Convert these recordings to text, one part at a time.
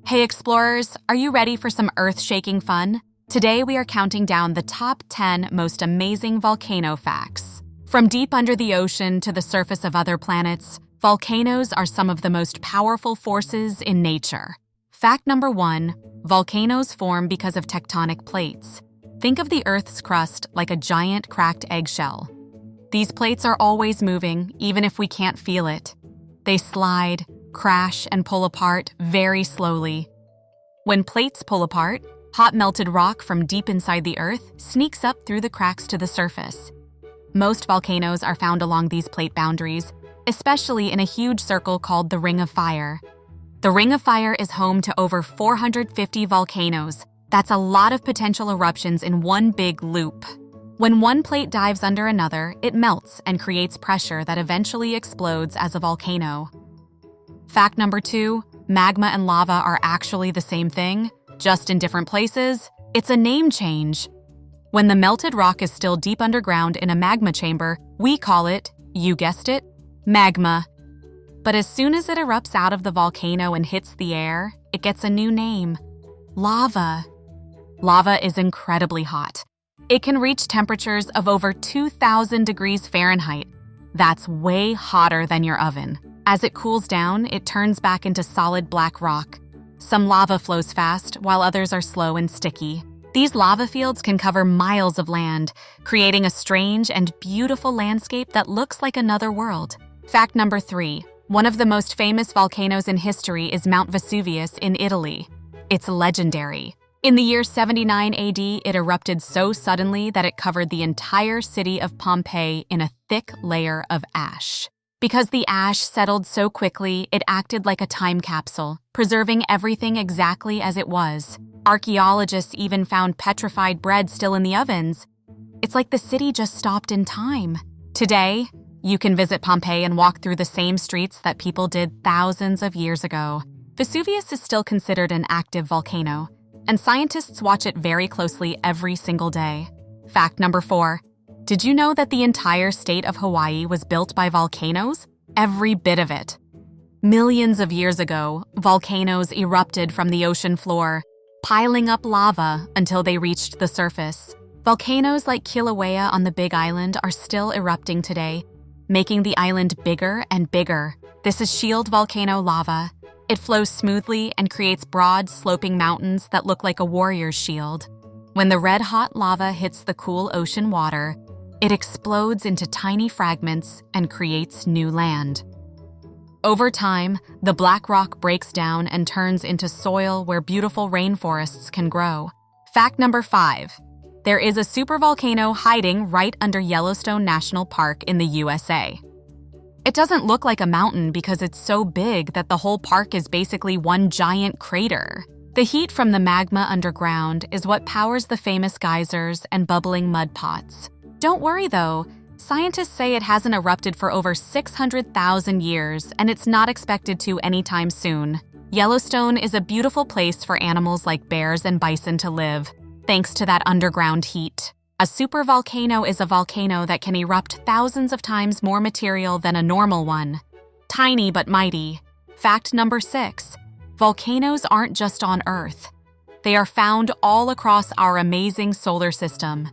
Hey explorers, are you ready for some earth-shaking fun? Today we are counting down the top 10 most amazing volcano facts. From deep under the ocean to the surface of other planets, volcanoes are some of the most powerful forces in nature. Fact number 1, volcanoes form because of tectonic plates. Think of the Earth's crust like a giant cracked eggshell. These plates are always moving, even if we can't feel it. They slide, crash, and pull apart very slowly. When plates pull apart, hot melted rock from deep inside the Earth sneaks up through the cracks to the surface. Most volcanoes are found along these plate boundaries, especially in a huge circle called the Ring of Fire. The Ring of Fire is home to over 450 volcanoes. That's a lot of potential eruptions in one big loop. When one plate dives under another, it melts and creates pressure that eventually explodes as a volcano. Fact number 2, magma and lava are actually the same thing, just in different places. It's a name change. When the melted rock is still deep underground in a magma chamber, we call it, you guessed it, magma. But as soon as it erupts out of the volcano and hits the air, it gets a new name, lava. Lava is incredibly hot. It can reach temperatures of over 2,000 degrees Fahrenheit. That's way hotter than your oven. As it cools down, it turns back into solid black rock. Some lava flows fast, while others are slow and sticky. These lava fields can cover miles of land, creating a strange and beautiful landscape that looks like another world. Fact number 3, one of the most famous volcanoes in history is Mount Vesuvius in Italy. It's legendary. In the year 79 AD, it erupted so suddenly that it covered the entire city of Pompeii in a thick layer of ash. Because the ash settled so quickly, it acted like a time capsule, preserving everything exactly as it was. Archaeologists even found petrified bread still in the ovens. It's like the city just stopped in time. Today, you can visit Pompeii and walk through the same streets that people did thousands of years ago. Vesuvius is still considered an active volcano, and scientists watch it very closely every single day. Fact number 4, did you know that the entire state of Hawaii was built by volcanoes? Every bit of it. Millions of years ago, volcanoes erupted from the ocean floor, piling up lava until they reached the surface. Volcanoes like Kilauea on the Big Island are still erupting today, making the island bigger and bigger. This is shield volcano lava. It flows smoothly and creates broad, sloping mountains that look like a warrior's shield. When the red-hot lava hits the cool ocean water, it explodes into tiny fragments and creates new land. Over time, the black rock breaks down and turns into soil where beautiful rainforests can grow. Fact number 5, there is a supervolcano hiding right under Yellowstone National Park in the USA. It doesn't look like a mountain because it's so big that the whole park is basically one giant crater. The heat from the magma underground is what powers the famous geysers and bubbling mud pots. Don't worry though, scientists say it hasn't erupted for over 600,000 years and it's not expected to anytime soon. Yellowstone is a beautiful place for animals like bears and bison to live, thanks to that underground heat. A supervolcano is a volcano that can erupt thousands of times more material than a normal one. Tiny but mighty. Fact number 6, volcanoes aren't just on Earth. They are found all across our amazing solar system.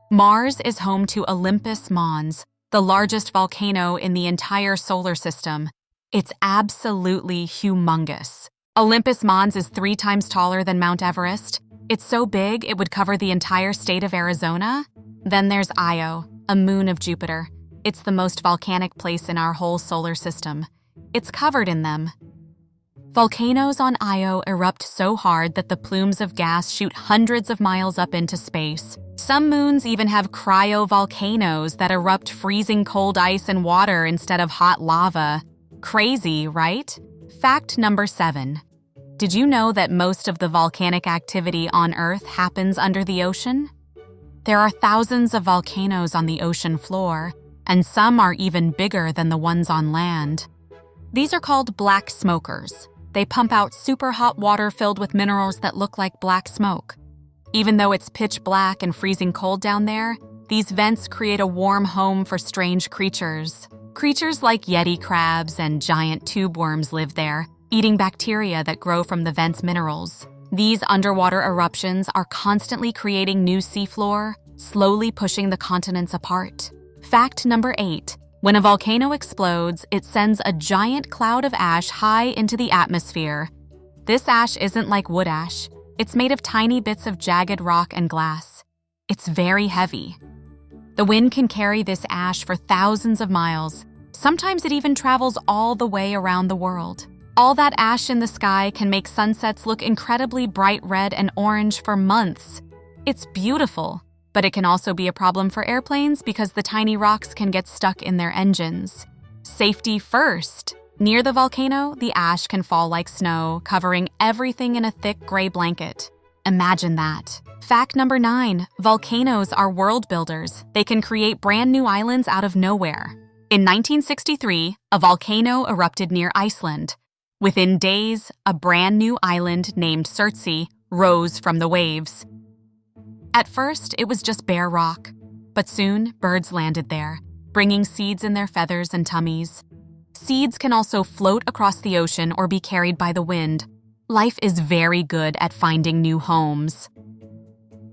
Mars is home to Olympus Mons, the largest volcano in the entire solar system. It's absolutely humongous. Olympus Mons is 3 times taller than Mount Everest. It's so big it would cover the entire state of Arizona. Then there's Io, a moon of Jupiter. It's the most volcanic place in our whole solar system. It's covered in them. Volcanoes on Io erupt so hard that the plumes of gas shoot hundreds of miles up into space. Some moons even have cryovolcanoes that erupt freezing cold ice and water instead of hot lava. Crazy, right? Fact number 7. Did you know that most of the volcanic activity on Earth happens under the ocean? There are thousands of volcanoes on the ocean floor, and some are even bigger than the ones on land. These are called black smokers. They pump out super hot water filled with minerals that look like black smoke. Even though it's pitch black and freezing cold down there, these vents create a warm home for strange creatures. Creatures like yeti crabs and giant tube worms live there. eating bacteria that grow from the vent's minerals. These underwater eruptions are constantly creating new seafloor, slowly pushing the continents apart. Fact number 8. When a volcano explodes, it sends a giant cloud of ash high into the atmosphere. This ash isn't like wood ash. It's made of tiny bits of jagged rock and glass. It's very heavy. The wind can carry this ash for thousands of miles. Sometimes it even travels all the way around the world. All that ash in the sky can make sunsets look incredibly bright red and orange for months. It's beautiful, but it can also be a problem for airplanes because the tiny rocks can get stuck in their engines. Safety first. Near the volcano, the ash can fall like snow, covering everything in a thick gray blanket. Imagine that. Fact number 9. Volcanoes are world builders. They can create brand new islands out of nowhere. In 1963, a volcano erupted near Iceland. Within days, a brand new island named Scie rose from the waves. At first, it was just bare rock, but soon birds landed there, bringing seeds in their feathers and tummies. Seeds can also float across the ocean or be carried by the wind. Life is very good at finding new homes.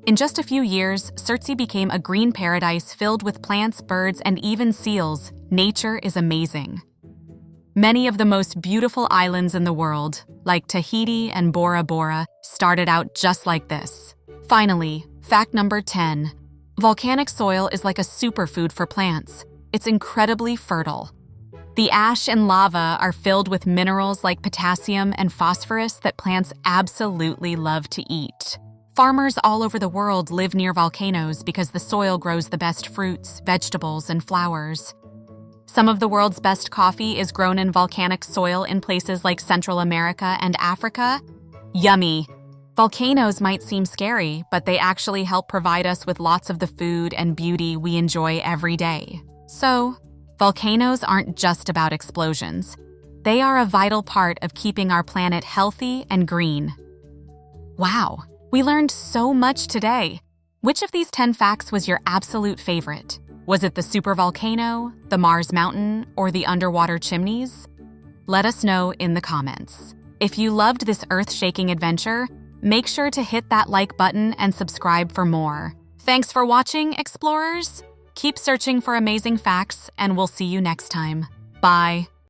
In just a few years, Scie became a green paradise filled with plants, birds, and even seals. Nature is amazing. Many of the most beautiful islands in the world, like Tahiti and Bora Bora, started out just like this. Finally, fact number 10. Volcanic soil is like a superfood for plants. It's incredibly fertile. The ash and lava are filled with minerals like potassium and phosphorus that plants absolutely love to eat. Farmers all over the world live near volcanoes because the soil grows the best fruits, vegetables, and flowers. Some of the world's best coffee is grown in volcanic soil in places like Central America and Africa. Yummy! Volcanoes might seem scary, but they actually help provide us with lots of the food and beauty we enjoy every day. So, volcanoes aren't just about explosions. They are a vital part of keeping our planet healthy and green. Wow, we learned so much today. Which of these 10 facts was your absolute favorite? Was it the supervolcano, the Mars mountain, or the underwater chimneys? Let us know in the comments. If you loved this earth-shaking adventure, make sure to hit that like button and subscribe for more. Thanks for watching, explorers! Keep searching for amazing facts, and we'll see you next time. Bye!